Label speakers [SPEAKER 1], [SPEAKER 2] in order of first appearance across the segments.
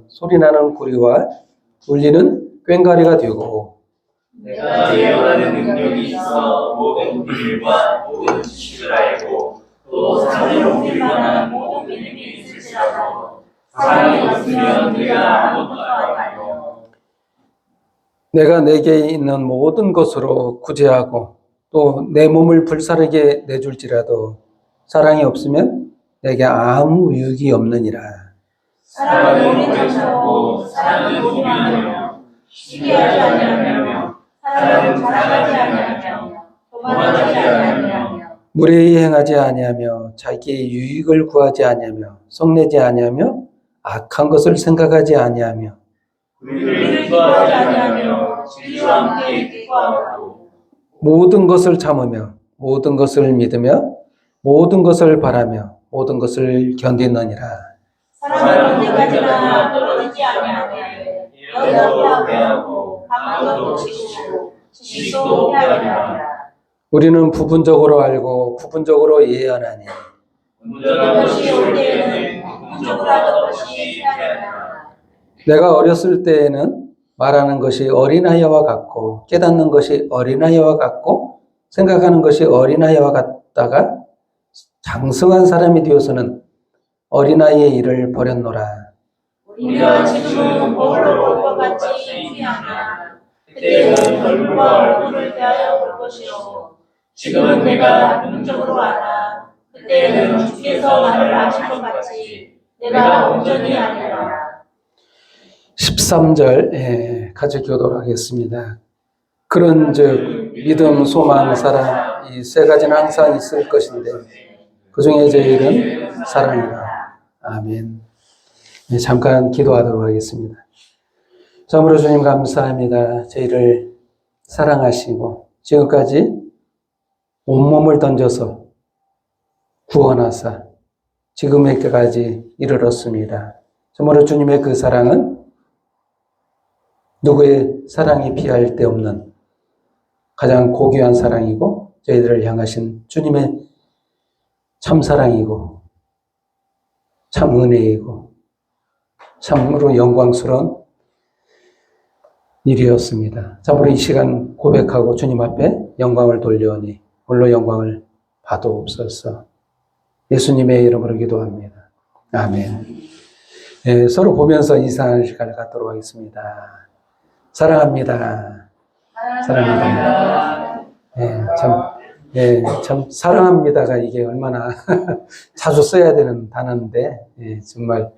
[SPEAKER 1] 소리나는 구리와 울리는 꽹과리가 되고
[SPEAKER 2] 내가 예언하는 능력이 있어 모든 비밀과 모든 지식을 알고 또 사실 옮길 만한 모든 비밀이 있을지라도 사랑이 없으면 내가 아무것도 아니요.
[SPEAKER 1] 내가 내게 있는 모든 것으로 구제하고 또 내 몸을 불사르게 내줄지라도 사랑이 없으면 내게 아무 유익이 없느니라.
[SPEAKER 2] 사랑은 오래 참고 사랑은 도망하며 시기하지 아니하며 사랑은 자랑하지 아니하며 도망하지 아니하며
[SPEAKER 1] 무례히 행하지 아니하며 자기의 유익을 구하지 아니하며 성내지 아니하며 악한 것을 생각하지 아니하며
[SPEAKER 2] 우리를 기뻐하지 아니하며 진리와 함께 기뻐하고
[SPEAKER 1] 모든 것을 참으며 모든 것을 믿으며 모든 것을 바라며 모든 것을 견디느니라.
[SPEAKER 2] 사랑은 언제까지나 떨어지지 아니하며 영원히 대하고 감동도 지키고 지식도 해하리라.
[SPEAKER 1] 우리는 부분적으로 알고 부분적으로 예언하니
[SPEAKER 2] 온전한 것이 올 때에는 부분적으로 하던 것이 해하리라.
[SPEAKER 1] 내가 어렸을 때에는 말하는 것이 어린아이와 같고 깨닫는 것이 어린아이와 같고 생각하는 것이 어린아이와 같다가 장성한 사람이 되어서는 어린아이의 일을 버렸노라.
[SPEAKER 2] 우리가 지금은 거울로 볼 것 같이 희미하나 그때는 얼굴과 얼굴을 대하여 볼 것이요 지금은 내가 눈적으로 알아 그때는 주께서 나를 아실 것 같이 내가 온전히 아니라.
[SPEAKER 1] 13절 같이 교도하겠습니다. 그런즉 믿음, 소망, 사랑 이 세 가지는 항상 있을 것인데 그 중에 제일은 사랑이라. 아멘. 네, 잠깐 기도하도록 하겠습니다. 참으로 주님 감사합니다. 저희를 사랑하시고 지금까지 온몸을 던져서 구원하사 지금에까지 이르렀습니다. 참으로 주님의 그 사랑은 누구의 사랑이 비할 데 없는 가장 고귀한 사랑이고 저희들을 향하신 주님의 참 사랑이고 참 은혜이고 참으로 영광스러운 일이었습니다. 참으로 이 시간 고백하고 주님 앞에 영광을 돌려오니 홀로 영광을 받아옵소서. 예수님의 이름으로 기도합니다. 아멘. 네, 서로 보면서 인사하는 시간을 갖도록 하겠습니다. 사랑합니다. 사랑합니다. 참 사랑합니다가 이게 얼마나 자주 써야 되는 단어인데 정말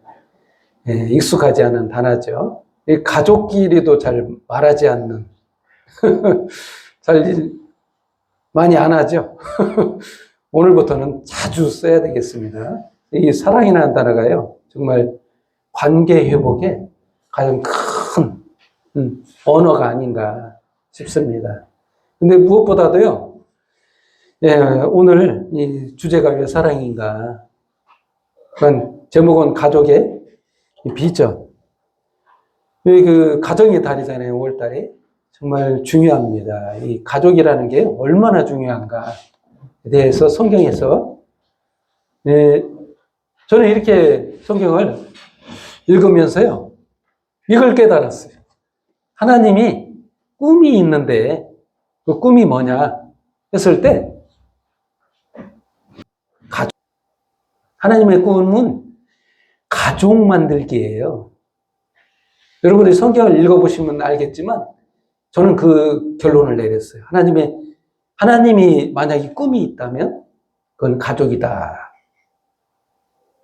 [SPEAKER 1] 익숙하지 않은 단어죠. 가족끼리도 잘 말하지 않는 잘 많이 안 하죠. 오늘부터는 자주 써야 되겠습니다. 이 사랑이라는 단어가요 정말 관계 회복에 가장 큰 언어가 아닌가 싶습니다. 근데 무엇보다도요, 오늘 이 주제가 왜 사랑인가? 제목은 가족의 비전. 그 가정의 달이잖아요, 5월달에. 정말 중요합니다. 이 가족이라는 게 얼마나 중요한가에 대해서 성경에서, 저는 이렇게 성경을 읽으면서요, 이걸 깨달았어요. 하나님이 꿈이 있는데 그 꿈이 뭐냐 했을 때 하나님의 꿈은 가족 만들기예요. 여러분들이 성경을 읽어보시면 알겠지만 저는 그 결론을 내렸어요. 하나님이 만약에 꿈이 있다면 그건 가족이다.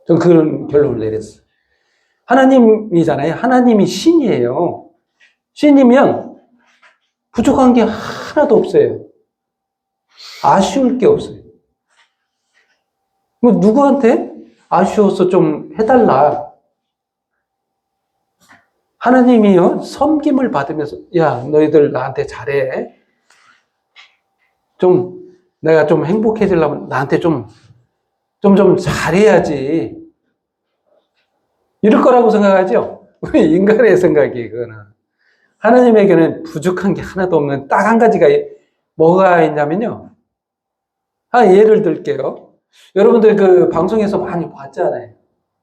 [SPEAKER 1] 저는 그런 결론을 내렸어요. 하나님이잖아요. 하나님이 신이에요. 신이면 부족한 게 하나도 없어요. 아쉬울 게 없어요. 뭐 누구한테 아쉬워서 좀 해달라. 하나님이요 섬김을 받으면서 야 너희들 나한테 잘해. 내가 좀 행복해지려면 나한테 좀 잘해야지. 이럴 거라고 생각하죠? 우리 인간의 생각이 그거는. 하나님에게는 부족한 게 하나도 없는 딱 한 가지가 뭐가 있냐면요. 예를 들게요. 여러분들 그 방송에서 많이 봤잖아요.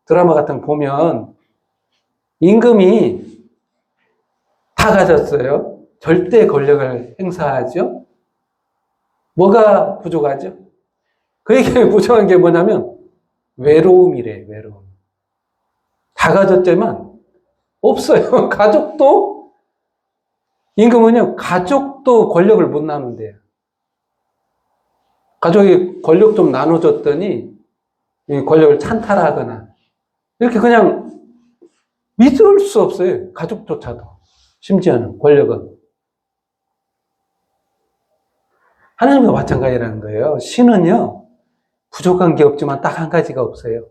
[SPEAKER 1] 드라마 같은 거 보면 임금이 다 가졌어요. 절대 권력을 행사하죠. 뭐가 부족하죠? 그에게 부족한 게 뭐냐면 외로움이래, 외로움. 다 가졌지만 없어요. 가족도, 임금은요, 가족도 권력을 못 나눈대요. 가족이 권력 좀 나눠줬더니 이 권력을 찬탈하거나 이렇게 그냥 믿을 수 없어요. 가족조차도. 심지어는 권력은. 하나님도 마찬가지라는 거예요. 신은요, 부족한 게 없지만 딱 한 가지가 없어요.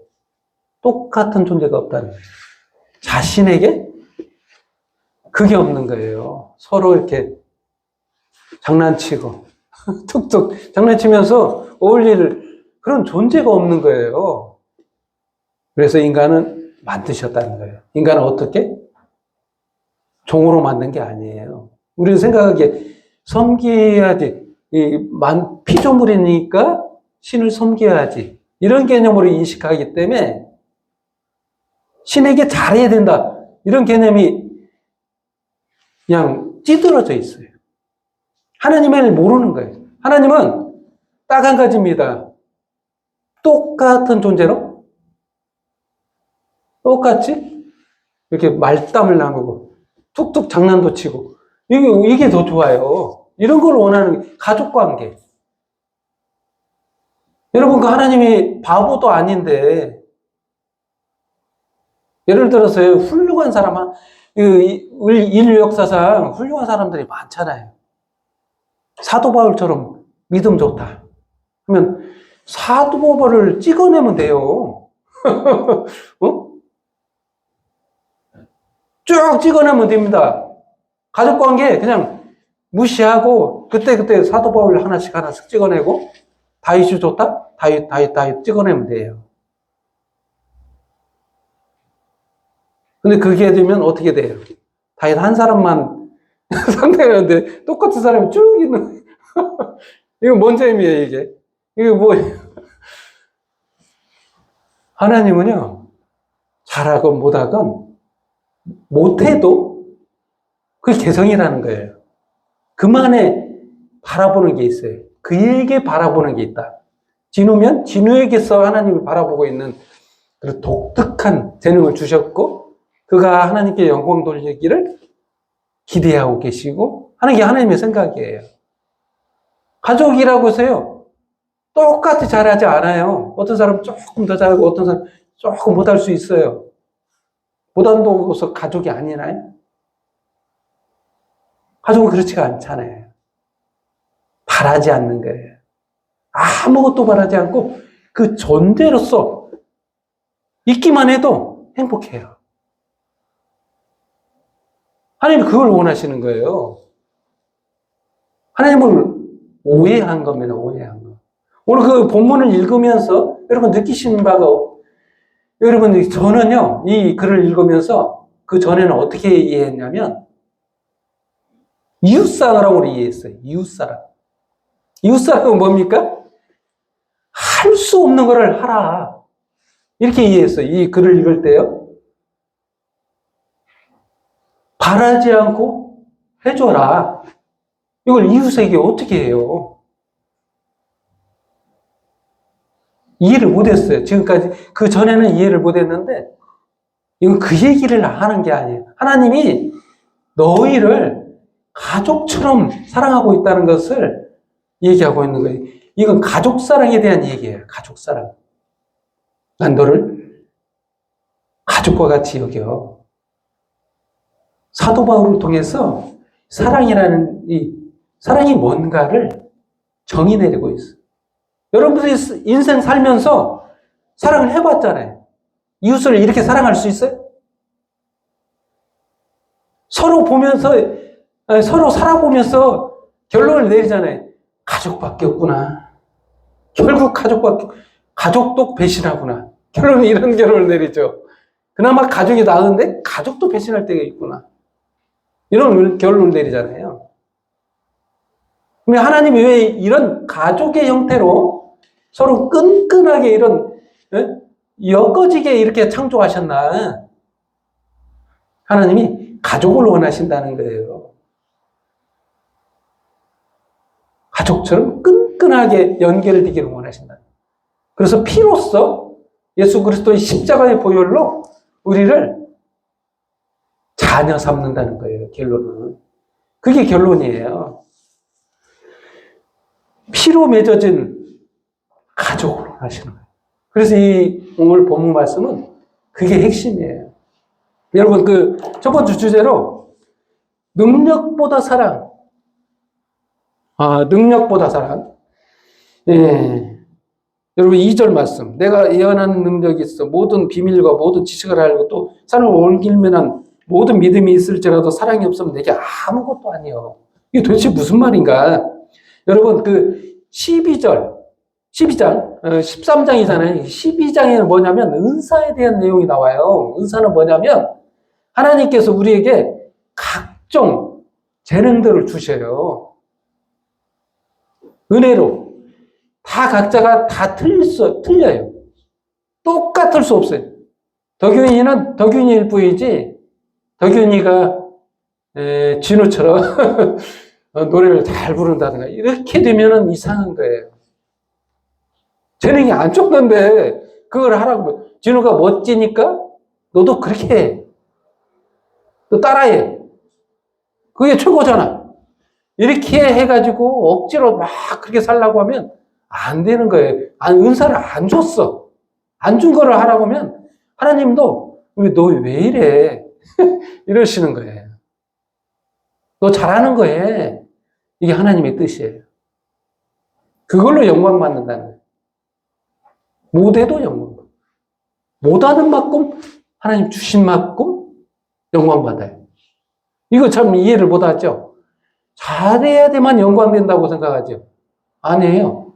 [SPEAKER 1] 똑같은 존재가 없다는 거예요. 자신에게 그게 없는 거예요. 서로 이렇게 장난치고 툭툭 장난치면서 어울릴 그런 존재가 없는 거예요. 그래서 인간은 만드셨다는 거예요. 인간은 어떻게? 종으로 만든 게 아니에요. 우리는 생각하기에 섬겨야지. 피조물이니까 신을 섬겨야지. 이런 개념으로 인식하기 때문에 신에게 잘해야 된다. 이런 개념이 그냥 찌들어져 있어요. 하나님을 모르는 거예요. 하나님은 딱 한 가지입니다. 똑같은 존재로 똑같이 이렇게 말담을 나누고 툭툭 장난도 치고 이게 더 좋아요. 이런 걸 원하는 가족 관계. 여러분, 그 하나님이 바보도 아닌데 예를 들어서요, 훌륭한 사람, 인류 역사상 훌륭한 사람들이 많잖아요. 사도 바울처럼 믿음 좋다 하면 사도 바울을 찍어내면 돼요. 어? 쭉 찍어내면 됩니다. 가족관계 그냥 무시하고 그때 사도 바울 하나씩 찍어내고 다윗이 좋다? 다윗 찍어내면 돼요. 근데 그게 되면 어떻게 돼요? 다윗 한 사람만 상대하는데 똑같은 사람이 쭉 있는 이거 뭔 재미예요 이게? 이게 뭐예요? 하나님은요, 잘하건 못하건 못해도 그게 개성이라는 거예요. 그만에 바라보는 게 있어요. 그에게 바라보는 게 있다. 진우면 진우에게서 하나님을 바라보고 있는 그런 독특한 재능을 주셨고 그가 하나님께 영광 돌리기를 기대하고 계시고 하는 게 하나님의 생각이에요. 가족이라고 해서요, 똑같이 잘하지 않아요. 어떤 사람은 조금 더 잘하고 어떤 사람은 조금 못할 수 있어요. 못한다고서 가족이 아니나요? 가족은 그렇지가 않잖아요. 바라지 않는 거예요. 아무것도 바라지 않고 그 존재로서 있기만 해도 행복해요. 하나님은 그걸 원하시는 거예요. 하나님을 오해한 겁니다. 오해한 거. 오늘 그 본문을 읽으면서 여러분 느끼시는 바가 여러분, 저는요 이 글을 읽으면서 그 전에는 어떻게 이해했냐면 이웃사랑으로 이해했어요. 이웃사랑. 이웃사랑은 뭡니까? 할 수 없는 거를 하라. 이렇게 이해했어요. 이 글을 읽을 때요. 바라지 않고 해줘라. 이걸 이웃에게 어떻게 해요? 이해를 못했어요. 지금까지 그 전에는 이해를 못했는데 이건 그 얘기를 하는 게 아니에요. 하나님이 너희를 가족처럼 사랑하고 있다는 것을 얘기하고 있는 거예요. 이건 가족 사랑에 대한 얘기예요. 가족 사랑. 난 너를 가족과 같이 여겨. 사도 바울을 통해서 사랑이라는 사랑이 뭔가를 정의 내리고 있어요. 여러분들이 인생 살면서 사랑을 해봤잖아요. 이웃을 이렇게 사랑할 수 있어요? 서로 보면서, 서로 살아보면서 결론을 내리잖아요. 가족밖에 없구나. 결국 가족도 배신하구나. 이런 결론을 내리죠. 그나마 가족이 나은데 가족도 배신할 때가 있구나. 이런 결론을 내리잖아요. 근데 하나님이 왜 이런 가족의 형태로 서로 끈끈하게 이런 엮어지게 이렇게 창조하셨나? 하나님이 가족을 원하신다는 거예요. 가족처럼 끈끈하게 연결되기를 원하신다. 그래서 피로써 예수 그리스도의 십자가의 보혈로 우리를 자녀 삼는다는 거예요. 결론은. 그게 결론이에요. 피로 맺어진 가족을 원하시는 거예요. 그래서 이 오늘 본문 말씀은 그게 핵심이에요. 여러분, 그 첫 번째 주제로 능력보다 사랑. 능력보다 사랑. 예. 여러분 2절 말씀. 내가 예언하는 능력이 있어. 모든 비밀과 모든 지식을 알고 또 사람을 옮길만한 모든 믿음이 있을지라도 사랑이 없으면 내게 아무것도 아니요. 이게 도대체 무슨 말인가? 여러분 그 12장, 13장이잖아요. 12장에는 뭐냐면 은사에 대한 내용이 나와요. 은사는 뭐냐면 하나님께서 우리에게 각종 재능들을 주셔요. 은혜로. 다 각자가 다 틀려요. 똑같을 수 없어요. 덕윤이는 덕윤이일 뿐이지, 덕윤이가 진우처럼 노래를 잘 부른다든가 이렇게 되면은 이상한 거예요. 재능이 안 좋는데 그걸 하라고. 진우가 멋지니까 너도 그렇게 해. 너 따라해. 그게 최고잖아. 이렇게 해가지고 억지로 막 그렇게 살라고 하면 안 되는 거예요. 은사를 안 줬어. 안 준 거를 하라고 하면 하나님도 너 왜 이래? 이러시는 거예요. 너 잘하는 거에 이게 하나님의 뜻이에요. 그걸로 영광 받는다는 거예요. 못해도 영광 받아요. 못하는 만큼 하나님 주신 만큼 영광 받아요. 이거 참 이해를 못하죠? 잘해야 돼만 영광 된다고 생각하죠? 아니에요.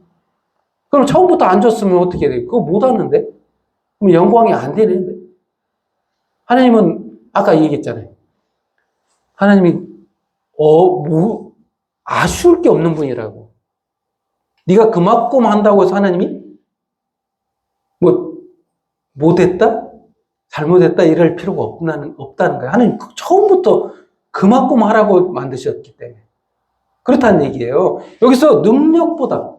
[SPEAKER 1] 그럼 처음부터 안 줬으면 어떻게 돼요? 그거 못하는데? 그럼 영광이 안 되는데? 하나님은 아까 얘기했잖아요. 하나님이 아쉬울 게 없는 분이라고. 네가 그만큼 한다고 해서 하나님이 못했다? 잘못했다? 이럴 필요가 없다는 거예요. 하나님 처음부터 그만큼 하라고 만드셨기 때문에. 그렇다는 얘기예요. 여기서 능력보다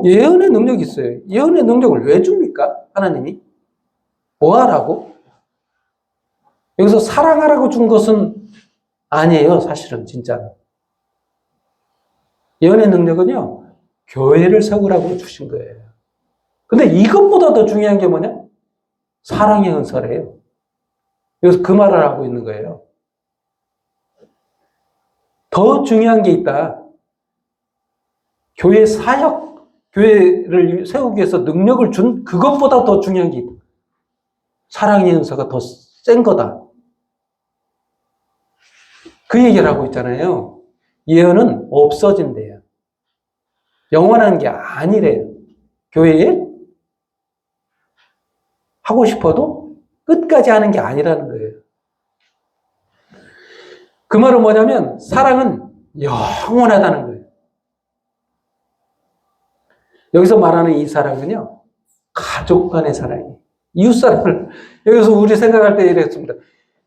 [SPEAKER 1] 예언의 능력이 있어요. 예언의 능력을 왜 줍니까? 하나님이? 뭐 하라고? 여기서 사랑하라고 준 것은 아니에요. 사실은 진짜는. 예언의 능력은요. 교회를 세우라고 주신 거예요. 근데 이것보다 더 중요한 게 뭐냐? 사랑의 은사래요. 여기서 그 말을 하고 있는 거예요. 더 중요한 게 있다. 교회 사역, 교회를 세우기 위해서 능력을 준 그것보다 더 중요한 게 있다. 사랑의 은사가 더 센 거다. 그 얘기를 하고 있잖아요. 예언은 없어진대요. 영원한 게 아니래요. 교회에 하고 싶어도 끝까지 하는 게 아니라는 거예요. 그 말은 뭐냐면 사랑은 영원하다는 거예요. 여기서 말하는 이 사랑은요. 가족 간의 사랑이에요. 이웃 사랑을 여기서 우리 생각할 때 이랬습니다.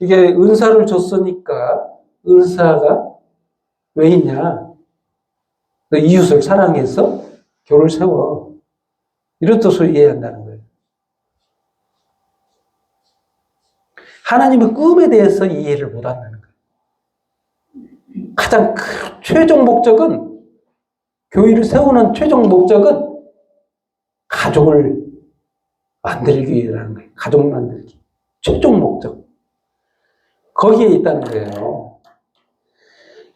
[SPEAKER 1] 이게 은사를 줬으니까 은사가 왜 있냐? 너 이웃을 사랑해서 교를 세워. 이런 뜻으로 이해한다는 거예요. 하나님의 꿈에 대해서 이해를 못한다는 거예요. 가장 최종 목적은, 교회를 세우는 최종 목적은 가족을 만들기 위해라는 거예요. 가족 만들기. 최종 목적. 거기에 있다는 거예요.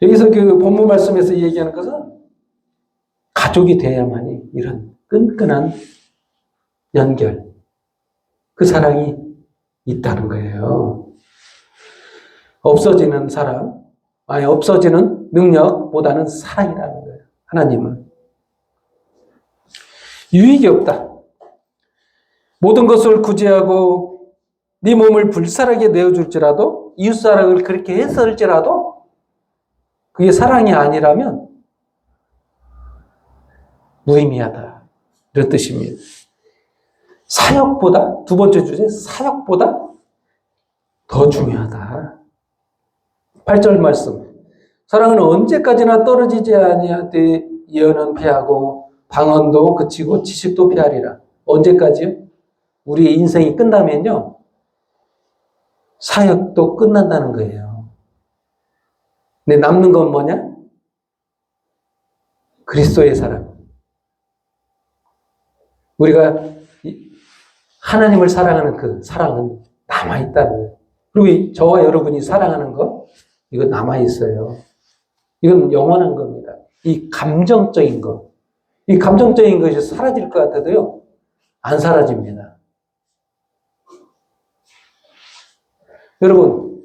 [SPEAKER 1] 여기서 그 본문 말씀에서 얘기하는 것은 가족이 돼야만이 이런 끈끈한 연결, 그 사랑이 있다는 거예요. 없어지는 사랑, 없어지는 능력보다는 사랑이라는 거예요. 하나님은. 유익이 없다. 모든 것을 구제하고 네 몸을 불살하게 내어줄지라도, 이웃사랑을 그렇게 했을지라도 그게 사랑이 아니라면 무의미하다. 이런 뜻입니다. 사역보다, 두 번째 주제, 사역보다 더 중요하다. 8절 말씀. 사랑은 언제까지나 떨어지지 아니하되 예언은 피하고 방언도 그치고 지식도 피하리라. 언제까지요? 우리 인생이 끝나면요. 사역도 끝난다는 거예요. 근데 남는 건 뭐냐? 그리스도의 사랑. 우리가 하나님을 사랑하는 그 사랑은 남아있다는 거예요. 그리고 저와 여러분이 사랑하는 거, 이거 남아있어요. 이건 영원한 겁니다. 이 감정적인 거. 이 감정적인 것이 사라질 것 같아도요, 안 사라집니다. 여러분,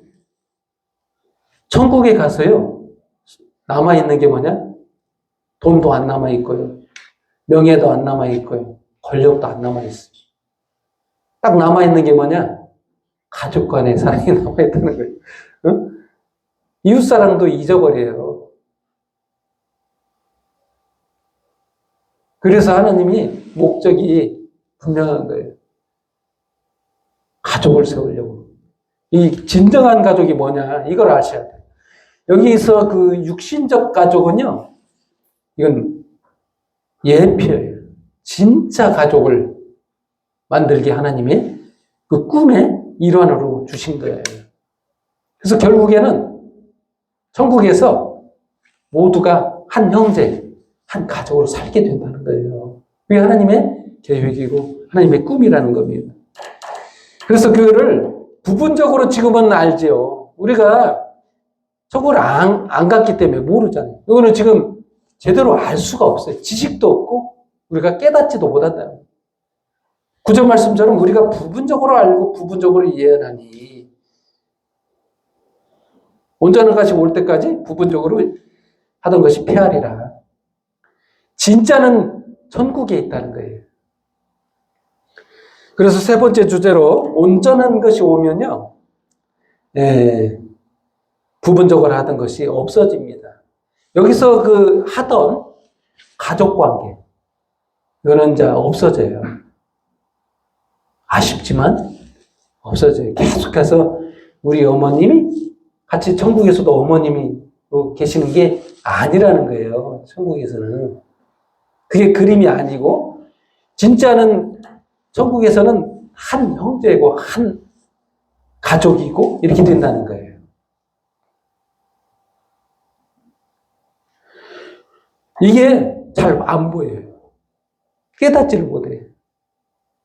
[SPEAKER 1] 천국에 가서요, 남아있는 게 뭐냐? 돈도 안 남아있고요, 명예도 안 남아있고요, 권력도 안 남아있어요. 딱 남아있는 게 뭐냐? 가족 간의 사랑이 남아있다는 거예요. 응? 이웃사랑도 잊어버려요. 그래서 하나님이 목적이 분명한 거예요. 가족을 세우려고. 이 진정한 가족이 뭐냐? 이걸 아셔야 돼요. 여기서 그 육신적 가족은요, 이건 예표예요. 진짜 가족을 만들게 하나님이 그 꿈의 일환으로 주신 거예요. 그래서 결국에는 천국에서 모두가 한 형제, 한 가족으로 살게 된다는 거예요. 그게 하나님의 계획이고 하나님의 꿈이라는 겁니다. 그래서 그거를 부분적으로 지금은 알지요. 우리가 천국을 안 갔기 때문에 모르잖아요. 이거는 지금 제대로 알 수가 없어요. 지식도 없고 우리가 깨닫지도 못한다는 거예요. 구절 말씀처럼 우리가 부분적으로 알고 부분적으로 예언하니 온전한 것이 올 때까지 부분적으로 하던 것이 폐하리라. 진짜는 천국에 있다는 거예요. 그래서 세 번째 주제로 온전한 것이 오면요, 부분적으로 하던 것이 없어집니다. 여기서 그 하던 가족 관계, 이거는 이제 없어져요. 아쉽지만 없어져요. 계속해서 우리 어머님이 같이 천국에서도 어머님이 계시는 게 아니라는 거예요. 천국에서는. 그게 그림이 아니고 진짜는 천국에서는 한 형제고 한 가족이고 이렇게 된다는 거예요. 이게 잘 안 보여요. 깨닫지를 못해요.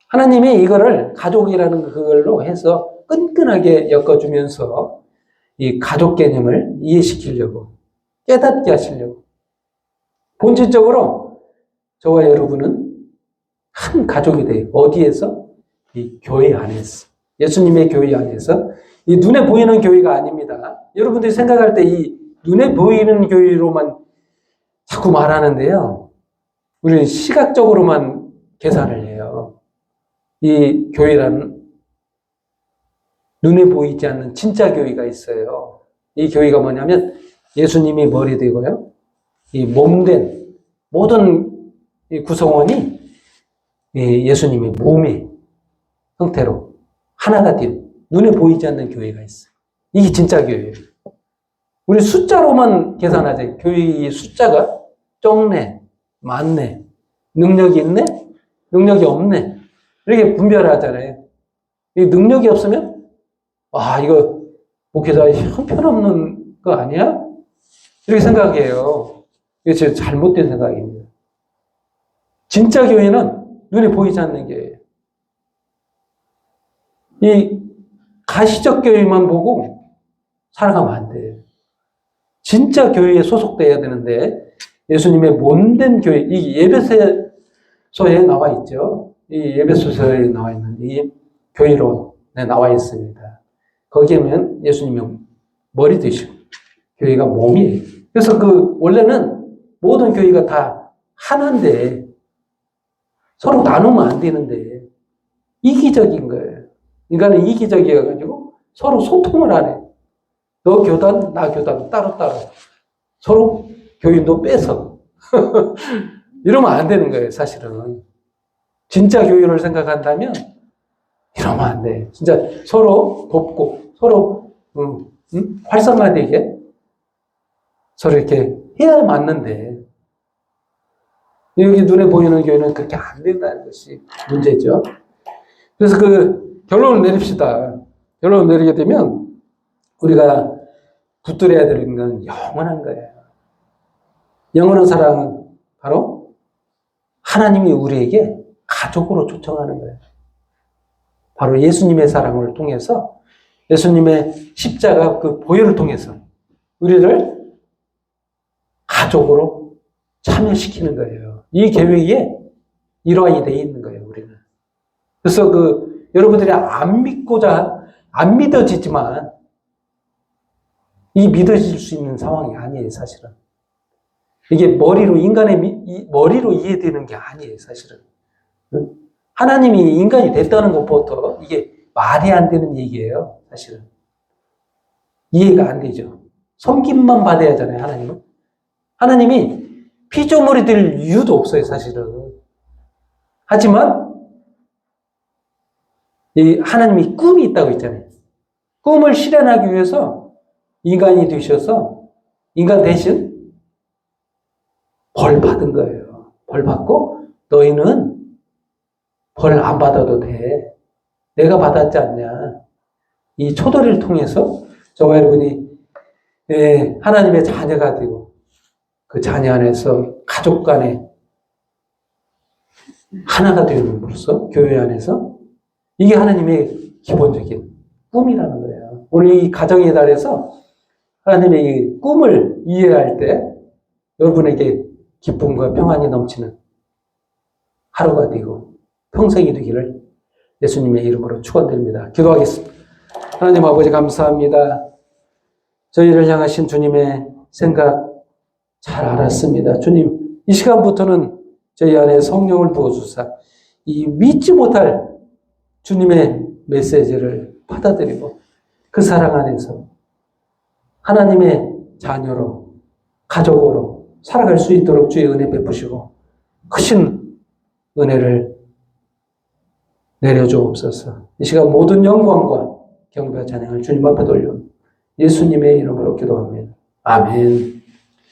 [SPEAKER 1] 하나님이 이거를 가족이라는 그걸로 해서 끈끈하게 엮어주면서 이 가족 개념을 이해시키려고, 깨닫게 하시려고. 본질적으로 저와 여러분은 한 가족이 돼요. 어디에서? 이 교회 안에서. 예수님의 교회 안에서. 이 눈에 보이는 교회가 아닙니다. 여러분들이 생각할 때 이 눈에 보이는 교회로만 자꾸 말하는데요. 우리는 시각적으로만 계산을 해요. 이 교회라는 눈에 보이지 않는 진짜 교회가 있어요. 이 교회가 뭐냐면 예수님이 머리 되고요. 이 몸된 모든 이 구성원이 예수님의 몸의 형태로 하나가 된 눈에 보이지 않는 교회가 있어요. 이게 진짜 교회예요. 우리 숫자로만 계산하죠. 교회의 숫자가 적네, 많네, 능력이 있네, 능력이 없네. 이렇게 분별하잖아요. 이 능력이 없으면, 이거 목회자 형편없는 거 아니야? 이렇게 생각해요. 이게 제 잘못된 생각입니다. 진짜 교회는 눈에 보이지 않는 교회예요. 이 가시적 교회만 보고 살아가면 안 돼요. 진짜 교회에 소속돼야 되는데 예수님의 몸된 교회, 이 에베소서에 나와 있죠. 이 에베소서에 나와 있는 이 교회로 나와 있습니다. 거기에는 예수님의 머리 되시고 교회가 몸이에요. 그래서 원래는 모든 교회가 다 하나인데 서로 나누면 안 되는데 이기적인 거예요. 인간은 이기적이어가지고 서로 소통을 안 해요. 너 교단, 나 교단 따로따로 서로 교인도 빼서 이러면 안 되는 거예요. 사실은 진짜 교회를 생각한다면 이러면 안 돼. 진짜 서로 돕고 서로 활성화되게 서로 이렇게 해야 맞는데 여기 눈에 보이는 교회는 그렇게 안 된다는 것이 문제죠. 그래서 그 결론을 내립시다. 결론을 내리게 되면 우리가 붙들어야 되는 건 영원한 거예요. 영원한 사랑은 바로 하나님이 우리에게 가족으로 초청하는 거예요. 바로 예수님의 사랑을 통해서 예수님의 십자가 그 보혈을 통해서 우리를 가족으로 참여시키는 거예요. 이 계획에 일환이 되어 있는 거예요, 우리는. 그래서 여러분들이 안 믿어지지만 이 믿어질 수 있는 상황이 아니에요, 사실은. 이게 머리로 이해되는 게 아니에요, 사실은. 하나님이 인간이 됐다는 것부터 이게 말이 안 되는 얘기예요, 사실은. 이해가 안 되죠. 섬김만 받아야 하잖아요, 하나님은. 하나님이 피조물이 될 이유도 없어요, 사실은. 하지만 이 하나님이 꿈이 있다고 했잖아요. 꿈을 실현하기 위해서 인간이 되셔서 인간 대신 벌 받은 거예요. 벌 받고 너희는 벌 안 받아도 돼. 내가 받았지 않냐. 이 초도를 통해서 저와 여러분이 하나님의 자녀가 되고 그 자녀 안에서 가족 간에 하나가 되는으로써 교회 안에서 이게 하나님의 기본적인 꿈이라는 거예요. 오늘 이 가정의 달에서 하나님의 이 꿈을 이해할 때 여러분에게 기쁨과 평안이 넘치는 하루가 되고 평생이 되기를 예수님의 이름으로 축원드립니다. 기도하겠습니다. 하나님 아버지 감사합니다. 저희를 향하신 주님의 생각 잘 알았습니다. 주님, 이 시간부터는 저희 안에 성령을 부어주사 이 믿지 못할 주님의 메시지를 받아들이고 그 사랑 안에서 하나님의 자녀로 가족으로 살아갈 수 있도록 주의 은혜 베푸시고 크신 은혜를 내려주옵소서. 이 시간 모든 영광과 경배와 찬양을 주님 앞에 돌려 예수님의 이름으로 기도합니다. 아멘.